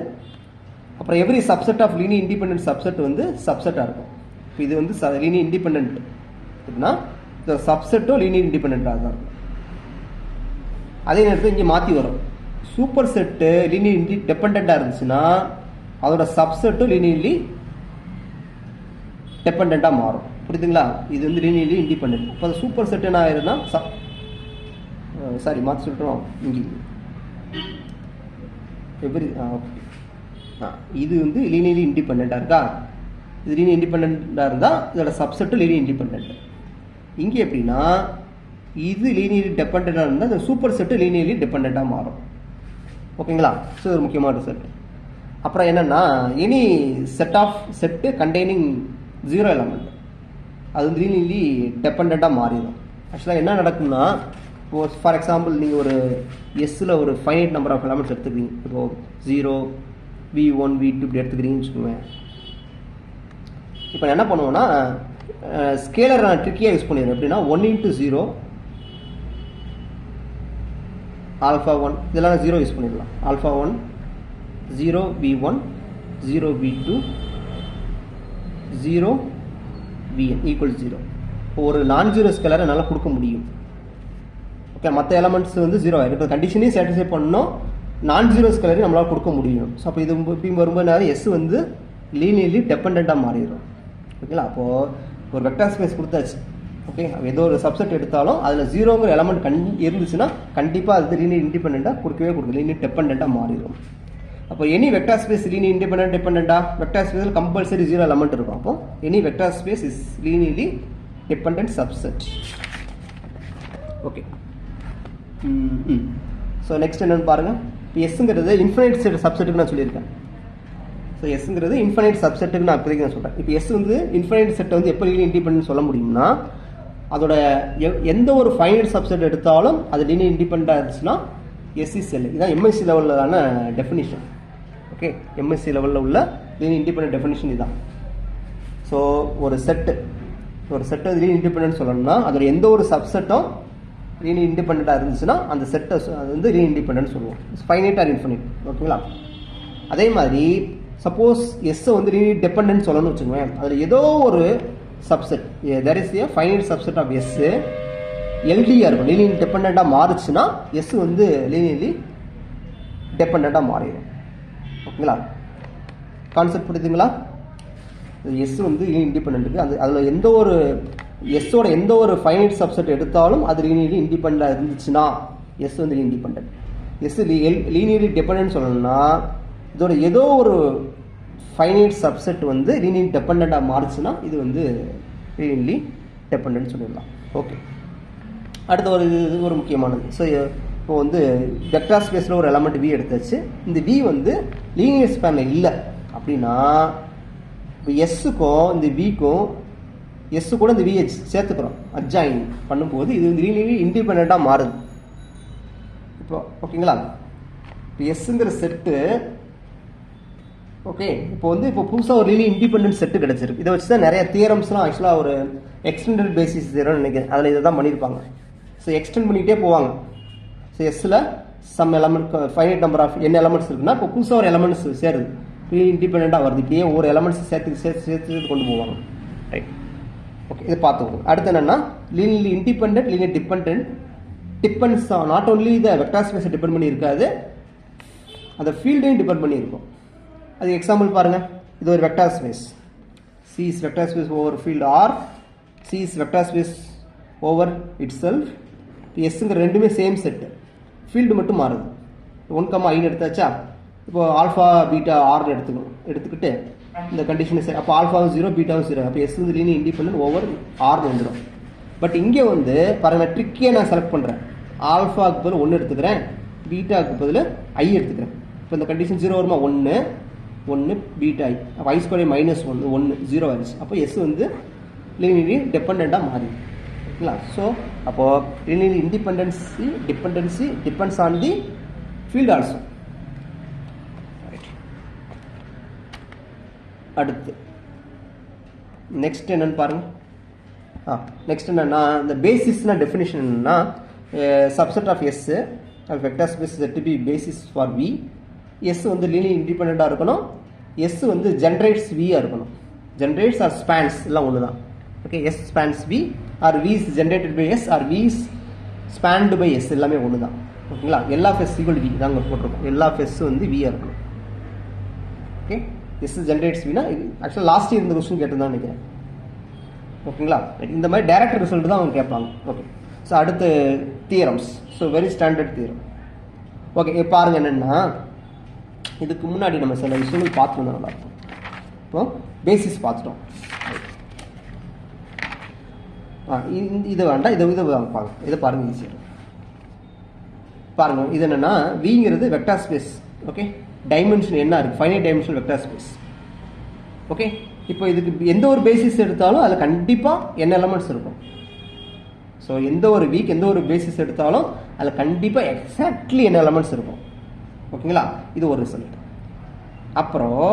அப்புறம் every subset of linear independent subset வந்து சப்செட்டாக இருக்கும். இப்போ இது வந்து லீனியர் இண்டிபெண்டன்ட் அப்படின்னா இந்த சப்செட்டும் லீனியர் இண்டிபெண்டண்ட்டாக தான் இருக்கும். அதே நேரத்தில் இங்கே மாற்றி வரும். சூப்பர் செட்டு லீனியர் டிபெண்ட்டாக இருந்துச்சுன்னா அதோட சப்செட்டும் லீனியர்லி டிபெண்ட்டாக மாறும். புரியுதுங்களா? இது வந்து லீனியர்லி இண்டிபெண்டன்ட். இப்போ அந்த சூப்பர் செட் என்ன ஆயிருதுன்னா சாரி மாற்றி சொல்லிட்டோம். இங்கே எவ்ரி இது வந்து லீனியர்லி இண்டிபெண்ட்டாக இருக்கா? இது லீனியர் இண்டிபெண்ட்டாக இருந்தால் இதோட சப்செட்டும் லீனியர் இண்டிபெண்டன்ட். இங்கே எப்படின்னா இது லீனியர்லி டிபெண்ட்டாக இருந்தால் இந்த சூப்பர் செட்டு லீனியர்லி டிபெண்ட்டாக மாறும். ஓகேங்களா? ஸோ ஒரு முக்கியமான ரிசல்ட். அப்புறம் என்னென்னா any set of set containing 0 element அது வந்து லீனியர்லி டிபெண்ட்டாக மாறிடும். ஆக்சுவலாக என்ன நடக்கும்னா இப்போ ஃபார் எக்ஸாம்பிள் நீங்கள் ஒரு எஸ்ஸில் ஒரு ஃபைனைட் நம்பர் ஆஃப் எலமெண்ட்ஸ் எடுத்துக்கிறீங்க. இப்போது 0, V1, V2 இப்படி எடுத்துக்கிறீங்கன்னு வச்சுக்கோங்க. இப்போ என்ன பண்ணுவோன்னா ஸ்கேலர் நான் ட்ரிக்கியாக யூஸ் பண்ணிடுறேன். எப்படின்னா 1 × 0 α1 இதெல்லாம் 0 யூஸ் பண்ணிடலாம். α1 0 V1 0 V2 0 Vn ஈக்குவல் 0. ஒரு நான் ஜீரோ ஸ்கேலரை என்னால் கொடுக்க முடியும். ஓகே, மற்ற எலமெண்ட்ஸ் வந்து 0 ஆகிடும். இப்போ கண்டிஷனையும் சாட்டிஸ்ஃபை பண்ணணும், நான் ஜீரோ ஸ்கேலரையும் நம்மளால் கொடுக்க முடியும். ஸோ அப்போ இது இப்படி வரும்போது நேரம் எஸ் வந்து லீனியர்லி டிபெண்ட்டாக மாறிடும். ஓகேங்களா? அப்போது ஒரு வெக்டார் ஸ்பேஸ் கொடுத்தாச்சு. ஓகே, ஏதோ ஒரு சப்செட் எடுத்தாலும் அதில் 0ங்கிற எலமெண்ட் இருந்துச்சுன்னா கண்டிப்பாக அது லீனியர் இண்டிபெண்ட்டாக கொடுக்கவே கொடுக்கும், லீனியர் டிபெண்ட்டாக மாறிடும். அப்போ any vector space linear independent டிபெண்டா? வெக்டார் ஸ்பேஸில் கம்பல்சரி 0 எலமெண்ட் இருக்கும். அப்போ any vector space is linearly dependent subset. Okay, so next என்னென்னு பாருங்கள். இப்போ எஸ்ங்கிறது இன்ஃபைனைட் செட் சப்செட்டுக்கு நான் சொல்லியிருக்கேன். ஸோ எஸ்ங்கிறது இன்ஃபைனைட் சப்செட்டுக்கு நான் இப்போதைக்கு நான் சொல்கிறேன். இப்போ எஸ் வந்து இன்ஃபைனைட் செட்டை வந்து எப்போ லீனியர் இண்டிபெண்டன்ட் சொல்ல முடியும்னா அதோட எந்த ஒரு ஃபைனைட் சப்செட் எடுத்தாலும் அது லீனியர் இண்டிபெண்ட்டாக இருந்துச்சுன்னா எஸ்சி செல். இதுதான் எம்எஸ்சி லெவலிலான டெஃபினிஷன். ஓகே, எம்எஸ்சி லெவலில் உள்ள லீனியர் இண்டிபெண்டன்ட் டெஃபினிஷன் இதுதான். ஸோ ஒரு செட்டு லீனியர் இண்டிபெண்டன்ட் சொல்லணும்னா அதோட எந்த ஒரு சப்செட்டும் லீனியர் இண்டிபெண்ட்டாக இருந்துச்சுன்னா அந்த செட்டை அது வந்து லீனியர் இண்டிபெண்டன்ட் சொல்லுவோம். Finite or infinite. ஓகேங்களா? அதே மாதிரி சப்போஸ் எஸ்ஸை வந்து லீனியர் டிபெண்டன்ட் சொல்லணும்னு வச்சுக்கோங்க. அதில் ஏதோ ஒரு subset there is a finite subset of S எல்டியாக இருக்கும், லீனியர் டிபெண்ட்டாக மாறுச்சுன்னா எஸ் வந்து லீனியர்லி டிபெண்ட்டாக மாறிடும். ஓகேங்களா? கான்செப்ட் புரியுதுங்களா? எஸ் வந்து லீனியர் இண்டிபெண்ட்டுக்கு அதில் எந்த ஒரு எஸ்ஸோட எந்த ஒரு ஃபைனைட் சப்செட் எடுத்தாலும் அது லீனியர்லி இண்டிபெண்ட்டாக இருந்துச்சுன்னா எஸ் வந்து linear independent. S linearly dependent சொல்லணும்னா இதோட ஏதோ ஒரு ஃபைனைட் சப்செட் வந்து லீனியர் டிபெண்ட்டாக மாறுச்சுன்னா இது வந்து லீனியர்லி டிபெண்டன்ட் சொல்லிடலாம். ஓகே, அடுத்த ஒரு முக்கியமானது. ஸோ இப்போ வந்து வெக்டார் ஸ்பேஸில் ஒரு எலமெண்ட் வி எடுத்தாச்சு. இந்த வி வந்து லீனியர் ஸ்பேனில் இல்லை அப்படின்னா இப்போ எஸ்ஸுக்கும் இந்த விக்கும் எஸ்ஸு கூட இந்த விஹெச் சேர்த்துக்கிறோம் அட்ஜாயின் பண்ணும்போது இது வந்து லீனியர்லி இண்டிபெண்ட்டாக மாறுது. இப்போ ஓகேங்களா? இப்போ எஸ்ஸுங்கிற செட்டு ஓகே, இப்போ வந்து இப்போ புதுசாக ஒரு லீனியர் இண்டிபெண்டன்ட் செட்டு கிடச்சிருக்கு. இதை வச்சு தான் நிறைய தியரம்ஸ்லாம் ஆக்சுவலாக ஒரு எக்ஸ்டெண்டட் பேசிஸ் தியரம்னு நினைக்கிறேன். அதில் இதை தான் பண்ணியிருப்பாங்க. ஸோ எக்ஸ்டெண்ட் பண்ணிகிட்டே போவாங்க. ஸோ எஸ்ஸில் some element finite number of n elements இருக்குன்னா இப்போ புதுசாக ஒரு எலமெண்ட்ஸ் சேருது, இண்டிபெண்ட்டாக வருது. இப்படியே ஒரு எலமெண்ட்ஸ் சேர்த்து கொண்டு போவாங்க. ரைட். ஓகே, இதை பார்த்துக்கோங்க. அடுத்து என்னென்னா linearly independent linear depends not only the vector ஸ்பேஸை டிபெண்ட் பண்ணி இருக்காது, அந்த ஃபீல்டையும் டிபெண்ட் பண்ணி இருக்கும். அது எக்ஸாம்பிள் பாருங்கள். இது ஒரு vector space. C is vector space over field R. C is vector space over itself. எஸ்ஸுங்கிற ரெண்டுமே சேம் செட்டு, ஃபீல்டு மட்டும் மாறுது. 1, i எடுத்தாச்சா, இப்போ ஆல்ஃபா பீட்டா ஆர்னு எடுத்துக்கிட்டு இந்த கண்டிஷன் சரி, அப்போ ஆல்ஃபாவும் 0 பீட்டாவும் 0, அப்போ எஸ் வந்து லீனியர் இண்டிபெண்டன்ட் ஓவர் ஆர்னு வந்துடும். பட் இங்கே வந்து பாருங்கள் ட்ரிக்கியை நான் செலக்ட் பண்ணுறேன். ஆல்ஃபாவுக்கு பதில் 1 எடுத்துக்கிறேன், பீட்டாவுக்கு பதில் ஐ எடுத்துக்கிறேன். இப்போ இந்த கண்டிஷன் 0 வருமா, 1 பீட்டா ஐ, அப்போ ஐ ஸ்கொயர் -1 1 0 ஆயிடுச்சு. அப்போ எஸ் வந்து லீனியர்லி டிபெண்ட்டாக மாறி ஓகேங்களா. ஸோ அப்போது linear dependency depends on the field also. அடுத்து நெக்ஸ்ட் என்னன்னு பாருங்க. நெக்ஸ்ட் என்னன்னா இந்த பேசிஸ்னா டெஃபினிஷன் என்னன்னா subset of S vector space to be basis for V. S வந்து லீனியர் இண்டிபெண்ட்டாக இருக்கணும், எஸ் வந்து ஜென்ரேட்ஸ் வியாக இருக்கணும். ஜென்ரேட்ஸ் ஆர் ஸ்பேன்ஸ் எல்லாம் ஒன்று தான். Okay, S spans V or V is generated by S or V is spanned by S எல்லாமே ஒன்று தான். ஓகேங்களா, எல்லா ஃபெஸ் ஈக்குவல் வி தாங்க போட்டிருக்கோம். எல்லா ஃபெஸ் வந்து வியாக இருக்கணும். ஓகே, எஸ் ஜென்ரேட்ஸ் வினா ஆக்சுவலாக லாஸ்ட் இயர் இந்த கொஸ்டின் கேட்டுதான் நினைக்கிறேன். ஓகேங்களா, இந்த மாதிரி டைரக்ட் ரிசல்ட் தான் அவங்க கேட்பாங்க. ஓகே, ஸோ அடுத்து theorems. So very standard theorem. Okay, பாருங்கள் என்னென்னா இதுக்கு முன்னாடி நம்ம சில விஷயங்கள் பார்த்துருந்தோம், நல்லாயிருக்கும். இப்போ பேசிஸ் பார்த்துட்டோம். இது வேண்டாம், இதை பாருங்க, இதை பாருங்கள் ஈஸியாக பாருங்கள். இது என்னென்னா விங்கிறது வெக்டார் ஸ்பேஸ். ஓகே, டைமென்ஷன் என்ன இருக்குது, finite dimensional vector space. Okay, இப்போ இதுக்கு எந்த ஒரு பேசிஸ் எடுத்தாலும் அதில் கண்டிப்பாக என்ன எலமெண்ட்ஸ் இருக்கும். ஸோ எந்த ஒரு வீக் எந்த ஒரு பேசிஸ் எடுத்தாலும் அதில் கண்டிப்பாக எக்ஸாக்ட்லி என்ன எலமெண்ட்ஸ் இருக்கும். ஓகேங்களா, இது ஒரு ரிசல்ட். அப்புறம்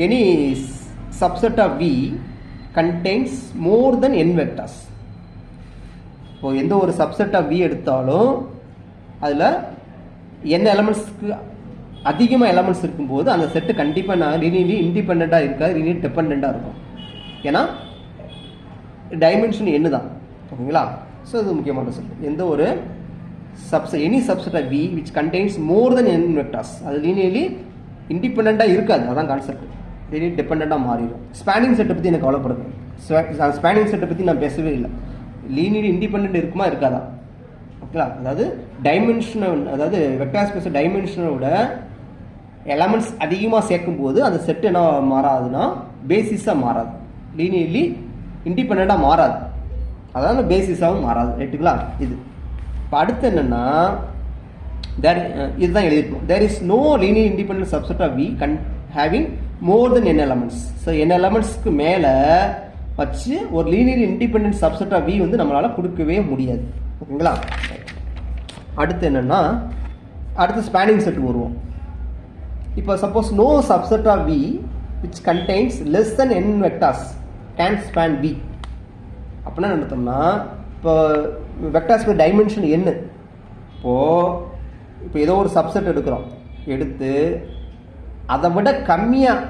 any subset of V contains more than n vectors. இப்போ எந்த ஒரு சப்செட் ஆஃப் வி எடுத்தாலும் அதில் என்ன எலமெண்ட்ஸ்க்கு அதிகமாக எலமெண்ட்ஸ் இருக்கும்போது அந்த செட்டு கண்டிப்பாக நான் லீனியர்லி இண்டிபெண்ட்டாக இருக்காது, லீனியர் டிபெண்ட்டாக இருக்கும். ஏன்னா டைமென்ஷன் என்ன தான். ஓகேங்களா, ஸோ இது முக்கியமான ரிசல்ட். எந்த ஒரு any subset of V which contains more than n vectors அது லீனியர்லி இண்டிபெண்ட்டாக இருக்காது. அதான் கான்செப்ட், லீனியர் டிபெண்ட்டாக மாறிடும். ஸ்பேனிங் செட்டை பற்றி எனக்கு கவலைப்படுது. ஸ்பேனிங் செட்டை பற்றி நான் பேசவே இல்லை. லீனியர் இண்டிபெண்ட் இருக்குமா இருக்காதா. ஓகேங்களா, அதாவது டைமென்ஷனை, அதாவது வெக்டார் ஸ்பேஸ் டைமென்ஷனை விட எலமெண்ட்ஸ் அதிகமாக சேர்க்கும் போது அந்த செட் என்ன மாறாதுன்னா பேசிஸாக மாறாது, லீனியர்லி இண்டிபெண்ட்டாக மாறாது, அதாவது பேசிஸாகவும் மாறாது. ரைட்டுங்களா. இது இப்போ அடுத்து என்னென்னா இதுதான் எழுதியிருக்கோம். There is no linear independent subset of V having more than n elements. So n எலமெண்ட்ஸ்க்கு மேலே வச்சு ஒரு linear independent subset of V வந்து நம்மளால் கொடுக்கவே முடியாது. ஓகேங்களா. அடுத்து என்னென்னா அடுத்து ஸ்பேனிங் செட் வருவோம். இப்போ suppose no subset of V which contains less than n vectors can span V. அப்படின்னா நடத்தோம்னா இப்போ வெக்டார் ஸ்பேஸ் டைமென்ஷன் என்ன, இப்போ ஏதோ ஒரு சப்செட் எடுக்கிறோம், எடுத்து அதை விட கம்மியாக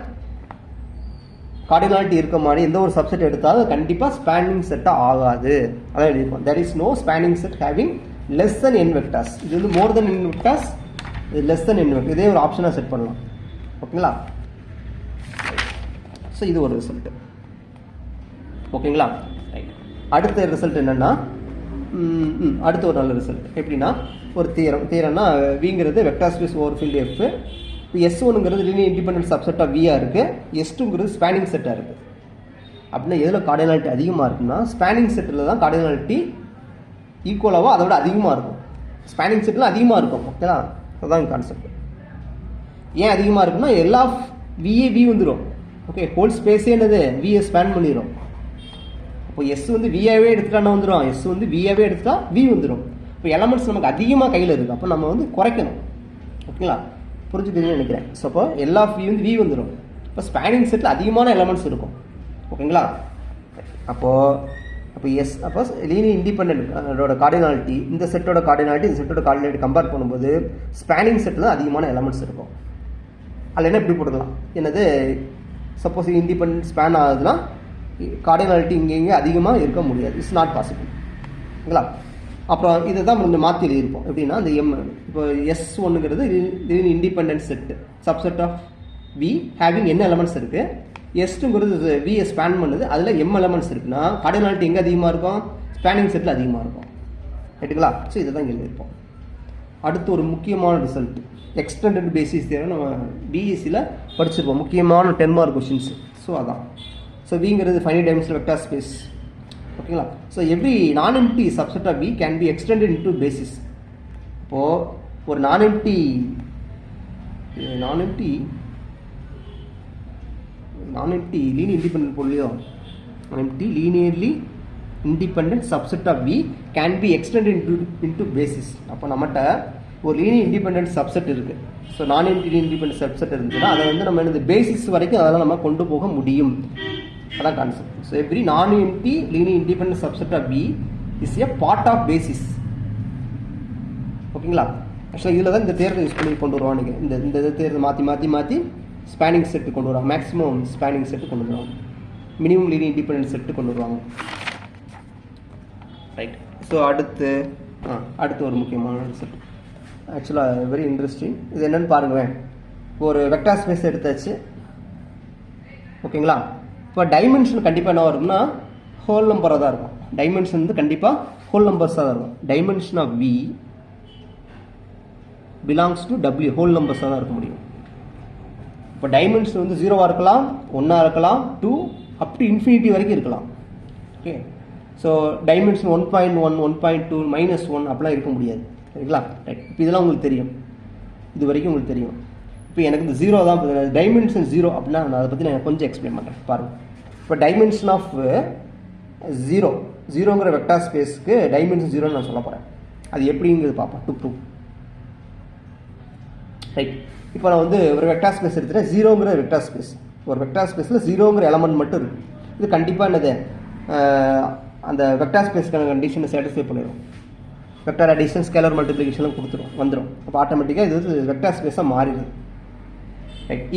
கார்டினாலிட்டி இருக்க மாதிரி எந்த ஒரு சப்செட் எடுத்தாலும் கண்டிப்பாக ஸ்பேனிங் செட்டாக ஆகாது. அதான் எழுதியிருக்கோம். There is no spanning set having less than n vectors. இது வந்து மோர் தென் n வெக்டார்ஸ், இது லெஸ் தென் n வெக்டார். இதே ஒரு ஆப்ஷனாக செட் பண்ணலாம். ஓகேங்களா. ஸோ இது ஒரு ரிசல்ட்டு. ஓகேங்களா. ரைட். அடுத்த ரிசல்ட் என்னென்னா அடுத்த ஒரு நல்ல ரிசல்ட் எப்படின்னா ஒரு தீரம்னா விங்கிறது vector space over field F. இப்போ S1ங்கிறது லீனியர் இண்டிபெண்டன்ட் சப்செட் ஆஃப் வியாக இருக்குது, S2ங்கிறது ஸ்பேனிங் செட்டாக இருக்குது. அப்படின்னா எதில் கார்டினாலிட்டி அதிகமாக இருக்குன்னா ஸ்பேனிங் செட்டில் தான் கார்டினாலிட்டி ஈக்குவலாகவோ அதை விட அதிகமாக இருக்கும். ஸ்பேனிங் செட்டில் அதிகமாக இருக்கும். ஓகேங்களா, அதுதான் கான்செப்ட். ஏன் அதிகமாக இருக்குன்னா எல்லா வி வந்துடும். ஓகே, ஹோல் ஸ்பேஸே என்னது வியை ஸ்பேன் பண்ணிடும். இப்போ எஸ் வந்து வியாவே எடுத்துட்டானா வந்துடும், எஸ் வந்து வியாவே எடுத்துட்டா வி வந்துடும். இப்போ எலமெண்ட்ஸ் நமக்கு அதிகமாக கையில் இருக்குது, அப்போ நம்ம வந்து குறைக்கணும். ஓகேங்களா, புரிஞ்சுக்கிறீங்கன்னு நினைக்கிறேன். ஸோ அப்போ எல்லா வி வந்து வி வந்துடும். இப்போ ஸ்பேனிங் செட்டில் அதிகமான எலமெண்ட்ஸ் இருக்கும். ஓகேங்களா. அப்போ எஸ் அப்போ லீனியர் இண்டிபெண்டன்டோட கார்டினாலிட்டி இந்த செட்டோட கார்டினாலிட்டி இந்த செட்டோட கார்டினாலிட்டி கம்பேர் பண்ணும்போது ஸ்பேனிங் செட்டில் தான் அதிகமான எலமெண்ட்ஸ் இருக்கும். அதில் என்ன இப்படி போட்டுக்கலாம், என்னது சப்போஸ் இண்டிபெண்டன்ட் ஸ்பேன் ஆகுதுன்னா கார்டினாலிட்டி இங்கே அதிகமாக இருக்க முடியாது. It's not possible. ஓகேங்களா. அப்புறம் இதை தான் கொஞ்சம் மாற்றி எழுதியிருப்போம். எப்படின்னா இந்த எம் இப்போ S1ங்கிறது independent set subset of V having n elements இருக்குது. S2ங்கிறது வியை ஸ்பேன் பண்ணுது, அதில் m எலமெண்ட்ஸ் இருக்குன்னா கார்டினாலிட்டி எங்கே அதிகமாக இருக்கும், ஸ்பேனிங் செட்டில் அதிகமாக இருக்கும். ரைட்டுங்களா? ஸோ இதை தான் எழுதியிருப்போம். அடுத்து ஒரு முக்கியமான ரிசல்ட் எக்ஸ்டெண்டட் பேசிஸ் தியரம் நம்ம பிஎஸ்சியில் படிச்சிருப்போம். முக்கியமான 10 மார்க் கொஷின்ஸ். ஸோ அதான். ஸோ விங்கிறது ஃபைனைட் டைமென்ஷனல் வெக்டார் ஸ்பேஸ். ஓகேங்களா? So every non empty subset of V can be extended into basis. இப்போது ஒரு நான் எம்டி லீனியர் இண்டிபெண்டன்ட் போலியோ non empty linearly independent subset of V can be extended into basis. அப்போ நம்மகிட்ட ஒரு linear independent subset இருக்குது. So நான் empty independent subset இருந்துச்சுன்னா அதை வந்து நம்ம இந்த பேசிஸ் வரைக்கும் அதெல்லாம் நம்ம கொண்டு போக முடியும். அதான் concept. So every non empty linear independent subset of V is a part of basis. ஓகேங்களா? ஆக்சுவலாக இதில் தான் இந்த தேர்வை யூஸ் பண்ணி கொண்டு வருவானுங்க. இந்த தேர்வை மாற்றி ஸ்பேனிங் செட்டு கொண்டு வருவாங்க. மேக்ஸிமம் ஸ்பேனிங் செட்டு கொண்டு வருவாங்க. மினிமம் லீனியர் இண்டிபெண்டன்ட் செட்டு கொண்டு வருவாங்க. ரைட். ஸோ அடுத்து ஒரு முக்கியமான ரிசல்ட். ஆக்சுவலாக வெரி இன்ட்ரெஸ்டிங். இது என்னென்னு பாருங்களேன். ஒரு வெக்டார் ஸ்பேஸ் எடுத்தாச்சு. ஓகேங்களா? இப்போ டைமென்ஷன் கண்டிப்பாக என்ன வரும்னா ஹோல் நம்பராக தான் இருக்கும். டைமென்ஷன் வந்து கண்டிப்பாக ஹோல் நம்பர்ஸாக தான் இருக்கும். Dimension of V belongs to W whole நம்பர்ஸாக தான் இருக்க முடியும். இப்போ டைமென்ஷன் வந்து 0 இருக்கலாம், 1 இருக்கலாம், 2 அப் டு இன்ஃபினிட்டி வரைக்கும் இருக்கலாம். ஓகே. ஸோ டைமென்ஷன் 1.1, 1.2, -1 அப்படிலாம் இருக்க முடியாது. சரிங்களா? ரைட். இப்போ இதெல்லாம் உங்களுக்கு தெரியும். இது வரைக்கும் உங்களுக்கு தெரியும். இப்போ எனக்கு இந்த 0 தான் டைமென்ஷன் 0 அப்படின்னா நான் அதை பற்றி நான் கொஞ்சம் எக்ஸ்பிளைன் பண்ணுறேன். பாருங்கள். இப்போ டைமென்ஷன் ஆஃப் 0ங்கிற வெக்டார் ஸ்பேஸ்க்கு டைமென்ஷன் 0ன்னு நான் சொல்ல போகிறேன். அது எப்படிங்கிறது பார்ப்போம் டு ப்ரூவ். ரைட். இப்போ நான் வந்து ஒரு வெக்டார் ஸ்பேஸ் எடுத்துகிறேன். 0ங்கிற வெக்டார் ஸ்பேஸ். ஒரு வெக்டார் ஸ்பேஸில் 0ங்கிற எலமெண்ட் மட்டும் இருக்குது. இது கண்டிப்பாக என்னது அந்த வெக்டார் ஸ்பேஸ்க்கான கண்டிஷனை சாட்டிஸ்ஃபை பண்ணிடும். வெக்டார் அடிஷன் ஸ்கேலர் மல்டிப்ளிகேஷன்லாம் வந்துடும். அப்போ ஆட்டோமேட்டிக்காக இது வந்து வெக்டார் ஸ்பேஸாக மாறிடுது. ரைட்.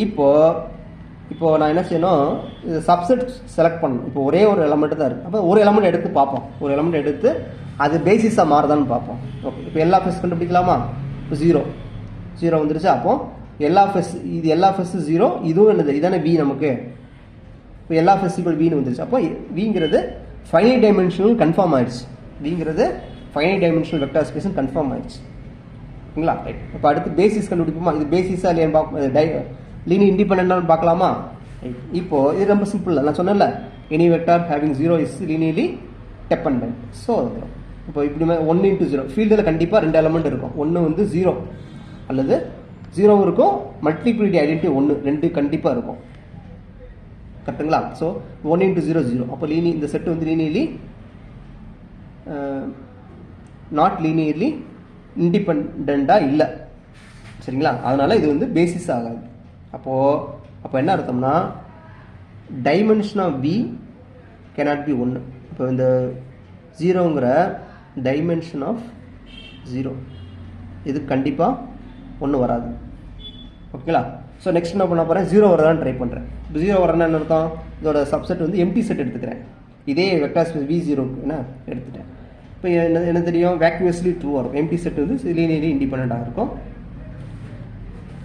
இப்போது நான் என்ன செய்யணும், இது சப்செட் செலக்ட் பண்ணணும். இப்போ ஒரே ஒரு எலமெண்ட் தான் இருக்குது. அப்போ ஒரு எலமெண்ட் எடுத்து பார்ப்போம். ஒரு எலமெண்ட் எடுத்து அது பேசிஸாக மாறுதான்னு பார்ப்போம். ஓகே. இப்போ எல்லா ஃபெஸ் கண்டுபிடிக்கலாமா? இப்போ 0 வந்துருச்சு. அப்போது எல்லா ஃபெஸ் 0. இதுவும் என்னது? இதானே V நமக்கு. இப்போ எல்லா ஃபெஸ்டிவல் வீன்னு வந்துருச்சு. அப்போ விங்கிறது ஃபைனைட் டைமென்ஷனல் கன்ஃபார்ம் ஆயிடுச்சு. விங்கிறது finite dimensional vector space confirm ஆயிடுச்சு. ஓகேங்களா? ரைட். இப்போ அடுத்து பேசிஸ் கண்டுபிடிப்போமா? இது பேசிஸா இல்லையான்னு பார்ப்போம். லீனியர் இண்டிபெண்டன்ட்னு பார்க்கலாமா? இப்போது இது ரொம்ப சிம்பிள். நான் சொன்னேன்ல, any vector having 0 is linearly dependent. So வந்துடும். இப்போ இப்படி 1 × 0 ஃபீல்டில் கண்டிப்பாக 2 எலமெண்ட் இருக்கும். ஒன்று வந்து 0 அல்லது 0 இருக்கும். மல்டிப்ளிசிட்டி ஐடென்டிட்டி 1 2 கண்டிப்பாக இருக்கும். கரெக்டுங்களா? ஸோ 1 × 0 0. அப்போ இந்த செட்டு வந்து லீனியர்லி நாட் லீனியர்லி இண்டிபெண்டாக இல்லை. சரிங்களா? அதனால் இது வந்து பேசிஸ் ஆகாது. அப்போ என்ன அர்த்தம்னா dimension of V cannot be 1. இப்போ இந்த 0ங்கிற டைமென்ஷன் ஆஃப் 0 இது கண்டிப்பாக 1 வராது. ஓகேங்களா? ஸோ நெக்ஸ்ட் என்ன பண்ண போகிறேன், 0 வரதான்னு ட்ரை பண்ணுறேன். இப்போ 0 வரனா என்ன அர்த்தம்? இதோட சப்செட் வந்து எம்டி செட் எடுத்துக்கிறேன். இதே வெக்டார் ஸ்பேஸ் V0க்கு என்ன எடுத்துட்டேன். இப்போ என்ன தெரியும், வேக்யூஸ்லி ட்ரூ வரும். எம்டி செட் வந்து லீனியர்லி இண்டிபெண்டாக இருக்கும்.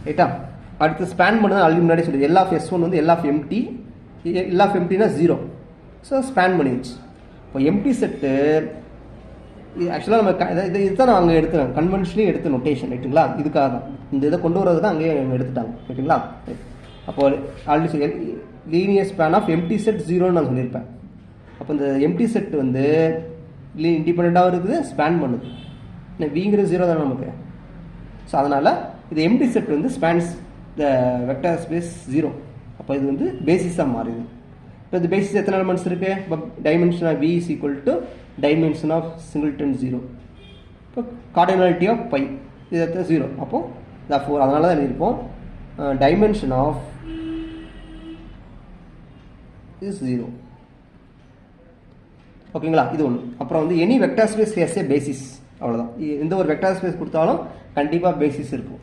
ரைட்டா? அடுத்து ஸ்பேன் பண்ணது ஆல்ரெடி முன்னாடி சொல்லுது. எல் ஆஃப் S1 வந்து எல் ஆஃப் எம்டினா 0. ஸோ ஸ்பேன் பண்ணிடுச்சு. இப்போ எம்டி செட்டு ஆக்சுவலாக நம்ம இதுதான் நான் அங்கே எடுத்துறேன். கன்வென்ஷனலி எடுத்த நொட்டேஷன். ரைட்டுங்களா? இதுக்காக தான் இந்த இதை கொண்டு வரது தான் அங்கேயே எடுத்துட்டாங்க. ரைட்டுங்களா? அப்போ already linear span of empty set 0ன்னு நான் சொல்லியிருப்பேன். அப்போ இந்த எம்டி செட் வந்து இண்டிபெண்டாகவும் இருக்குது, ஸ்பேன் பண்ணுது. விங்கிற 0 தான் நமக்கு. ஸோ அதனால் இது எம்டி செட் வந்து ஸ்பேன்ஸ் த வெக்டார் ஸ்பேஸ் 0. அப்போ இது வந்து பேசிஸாக மாறுது. இப்போ இந்த பேசிஸ் எத்தனை எலமெண்ட்ஸ் இருக்குது? இப்போ dimension of V is equal to dimension of singleton 0. இப்போ கார்டினாலிட்டி ஆஃப் பை இது 0. அப்போது இந்த 4 அதனால தான் எழுதியிருப்போம். Dimension of is 0. ஓகேங்களா? இது ஒன்று. அப்புறம் வந்து any vector space has a basis. அவ்வளோதான். எந்த ஒரு வெக்டார் ஸ்பேஸ் கொடுத்தாலும் கண்டிப்பாக பேசிஸ் இருக்கும்.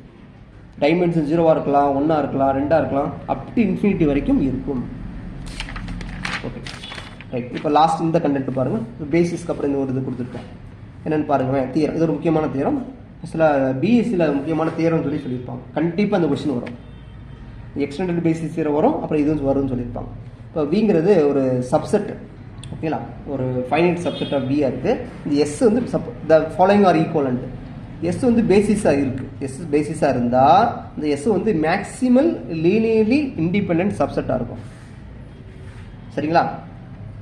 டைமென்ஷன் 0 இருக்கலாம், 1 இருக்கலாம், 2 இருக்கலாம், அப் டு இன்ஃபினிட்டி வரைக்கும் இருக்கும். Okay right. இப்போ லாஸ்ட் இந்த கண்டென்ட் பாருங்கள். பேசிஸ்க்கு அப்புறம் இந்த ஒரு இது கொடுத்துருக்கேன். என்னென்னு பாருங்கள். தியரம். இது ஒரு முக்கியமான தியரம். ஆக்சுவலாக பிஎஸ்சியில் முக்கியமான தியரம்னு சொல்லியிருப்பாங்க. கண்டிப்பாக அந்த கொஸ்டின் வரும். எக்ஸ்டெண்டட் பேசிஸ் தியரம் வரும், அப்புறம் இதுவும் வரும்னு சொல்லியிருப்பாங்க. இப்போ விங்கிறது ஒரு சப்செட். ஓகேங்களா. ஒரு ஃபைனைட் சப்செட் ஆஃப் பியாக இருக்குது. இந்த எஸ் வந்து the following are equivalent. S வந்து பேசிஸாக இருக்குது. எஸ் பேசிஸாக இருந்தால் இந்த எஸ் வந்து மேக்ஸிமல் லீனியர்லி இண்டிபெண்ட் சப்செட்டாக இருக்கும். சரிங்களா.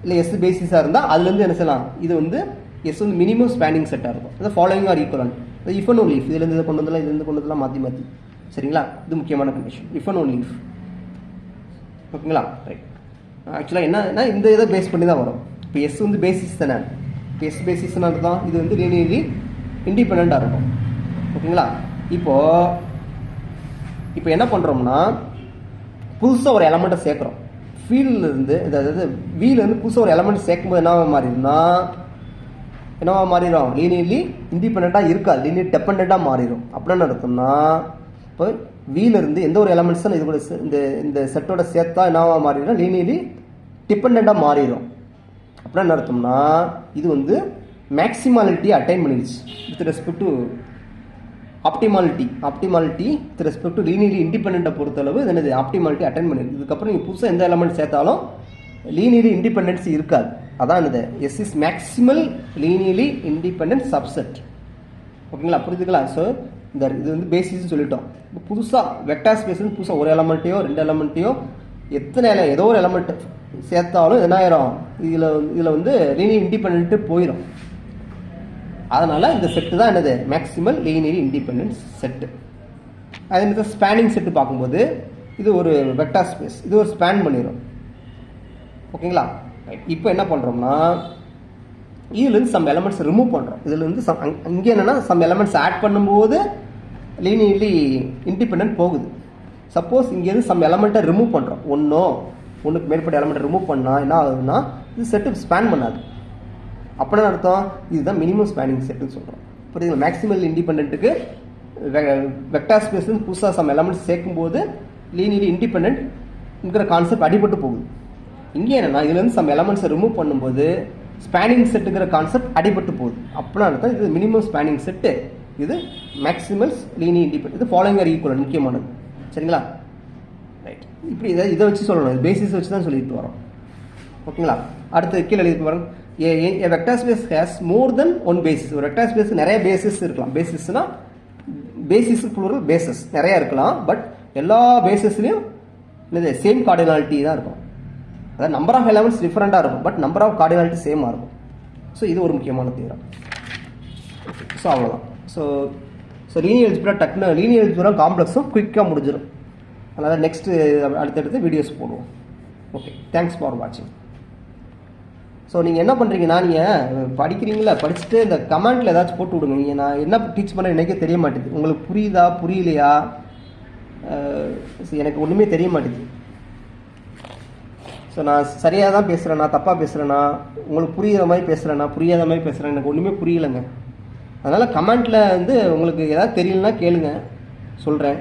இல்லை எஸ் பேசிஸாக இருந்தால் அதுலேருந்து என்ன செய்யலாம், இது வந்து எஸ் வந்து மினிமம் ஸ்பேனிங் செட்டாக இருக்கும். அது following are equivalent. If and only if, இதுலேருந்து இதை கொண்டு வந்துடலாம், இதுலேருந்து கொண்டு வந்துடலாம், மாற்றி மாற்றி. சரிங்களா. இது முக்கியமான condition, if and only if. ஓகேங்களா. ரைட். ஆக்சுவலாக என்னன்னா இந்த இதை பேஸ் பண்ணி தான் வரும். இப்போ எஸ் வந்து பேசிஸ் தானே. இப்போ எஸ் பேசிஸ்னா தான் இது வந்து லீனியர்லி இண்டிபெண்ட்டாக இருக்கும். ஓகேங்களா. இப்போ என்ன பண்ணுறோம்னா புதுசாக ஒரு எலமெண்ட்டை சேர்க்குறோம். ஃபீல்டிலேருந்து அதாவது வீலேருந்து புதுசாக ஒரு எலமெண்ட் சேர்க்கும்போது என்னவா மாறிடும், லீனியர்லி இண்டிபெண்ட்டாக இருக்காது, லீனியர் டிபெண்ட்டாக மாறிடும். அப்படின்னு அர்த்தம்னா இப்போ வீலேருந்து எந்த ஒரு எலமெண்ட்ஸ் தான் இது கூட இந்த செட்டோட சேர்த்தா என்னவா மாறிடும், லீனியர்லி டிபெண்ட்டாக மாறிடும். அப்படின்னு அர்த்தம்னா இது வந்து மேக்ஸிமாலிட்டி அட்டைன் பண்ணிடுச்சு with respect to optimality with respect to linearly இண்டிபெண்ட்டை பொறுத்தளவு என்னது ஆப்டிமாலிட்டி அட்டைன் பண்ணிடுது. இதுக்கப்புறம் நீங்கள் புதுசாக எந்த எலமெண்ட் சேர்த்தாலும் லீனியர்லி இண்டிபெண்டன்ஸ் இருக்காது. அதான் என்னது, S is maximal linearly independent subset. ஓகேங்களா, புரிஞ்சுங்களா. ஸோ இது வந்து பேசிஸ்ன்னு சொல்லிட்டோம். இப்போ புதுசாக வெக்டார் ஸ்பேஸ் வந்து புதுசாக ஒரு எலமெண்ட்டையோ ரெண்டு எலமெண்ட்டையோ ஏதோ ஒரு எலமெண்ட் சேர்த்தாலும் என்ன ஆயிரும், இதில் வந்து லீனியர் இண்டிபெண்ட் போயிடும். அதனால இந்த செட்டு தான் என்னது மேக்ஸிமல் லீனியர் இண்டிபெண்டன்ஸ் செட்டு. அதே மாதிரி ஸ்பேனிங் செட்டு பார்க்கும்போது இது ஒரு வெக்டார் ஸ்பேஸ், இது ஒரு ஸ்பேன் பண்ணிடும். ஓகேங்களா. இப்போ என்ன பண்ணுறோம்னா இதுலேருந்து சம் எலமெண்ட்ஸ் ரிமூவ் பண்ணுறோம். இதுலேருந்து இங்கே என்னென்னா சம் எலமெண்ட்ஸ் ஆட் பண்ணும்போது லீனியர்லி இண்டிபெண்ட் போகுது. சப்போஸ் இங்கேருந்து சம் எலமெண்ட்டை ரிமூவ் பண்ணுறோம், ஒன்றுக்கு மேற்பட்ட எலமெண்ட்டை ரிமூவ் பண்ணால் என்ன ஆகுதுன்னா இது செட்டு ஸ்பேன் பண்ணாது. அப்படின்னு அர்த்தம் இதுதான் மினிமம் ஸ்பேனிங் செட்டுன்னு சொல்கிறோம். புரியுதுங்களா. மேக்ஸிமல் இண்டிபெண்ட்டுக்கு வெக்டார் ஸ்பேஸ் புதுசாக சம் எலமெண்ட்ஸ் சேர்க்கும்போது லீனியர்லி இண்டிபெண்ட்ங்கிற கான்செப்ட் அடிபட்டு போகுது. இங்கே என்னென்னா இதுலேருந்து சம் எலமெண்ட்ஸை ரிமூவ் பண்ணும்போது ஸ்பேனிங் செட்டுங்கிற கான்செப்ட் அடிபட்டு போகுது. அப்படின்னா அர்த்தம் இது மினிமம் ஸ்பேனிங் செட்டு, இது மேக்ஸிமல்ஸ் லீனியர் இண்டிபெண்ட், இது ஃபாலோயிங் ஆர் ஈக்குவல் முக்கியமானது. சரிங்களா. ரைட். இப்படி இதை வச்சு சொல்லணும், பேசிஸ் வச்சு தான் சொல்லிட்டு வரோம். ஓகேங்களா. அடுத்து கீழே எழுதி பாருங்க. A vector space has more than one basis. ஒரு வெக்டார் ஸ்பேஸ் நிறைய பேசிஸ் இருக்கலாம். பேசிஸ்னா பேசிஸ் ப்ளூரல் பேசஸ் நிறைய இருக்கலாம். பட் எல்லா பேசிஸ்லையும் சேம் கார்டினாலிட்டி தான் இருக்கும். அதாவது நம்பர் ஆஃப் எலமெண்ட்ஸ் டிஃப்ரெண்ட்டாக இருக்கும், பட் நம்பர் ஆஃப் கார்டினாலிட்டி சேமாக இருக்கும். ஸோ இது ஒரு முக்கியமான தியரம். ஸோ அவ்வளோதான். ஸோ லீனியர் அல்ஜிப்ரா டக்குன்னு லீனியர் அல்ஜிப்ரா காம்ப்ளெக்ஸும் குயிக்காக முடிஞ்சிடும். அதனால் நெக்ஸ்ட்டு அடுத்தடுத்து வீடியோஸ் போடுவோம். ஓகே, தேங்க்ஸ் ஃபார் வாட்சிங். ஸோ நீங்கள் என்ன பண்ணுறீங்கன்னா, நீங்கள் படிக்கிறீங்களா, படிச்சுட்டு இந்த கமெண்ட்டில் ஏதாச்சும் போட்டு விடுங்க. நீங்கள் நான் என்ன டீச் பண்ண எனக்கே தெரிய மாட்டேது. உங்களுக்கு புரியுதா புரியலையா எனக்கு ஒன்றுமே தெரிய மாட்டேது. ஸோ நான் சரியாக தான் பேசுகிறேன்னா தப்பாக பேசுகிறேன்னா, உங்களுக்கு புரிகிற மாதிரி பேசுகிறேன்னா புரியாத மாதிரி பேசுகிறேன், எனக்கு ஒன்றுமே புரியலைங்க. அதனால் கமெண்ட்டில் வந்து உங்களுக்கு ஏதாவது தெரியலனா கேளுங்க, சொல்கிறேன்.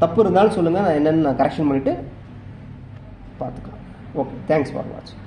தப்பு இருந்தாலும் சொல்லுங்கள், நான் என்னென்னு நான் கரெக்ஷன் பண்ணிவிட்டு பார்த்துக்கலாம். ஓகே, தேங்க்ஸ் ஃபார் வாட்சிங்.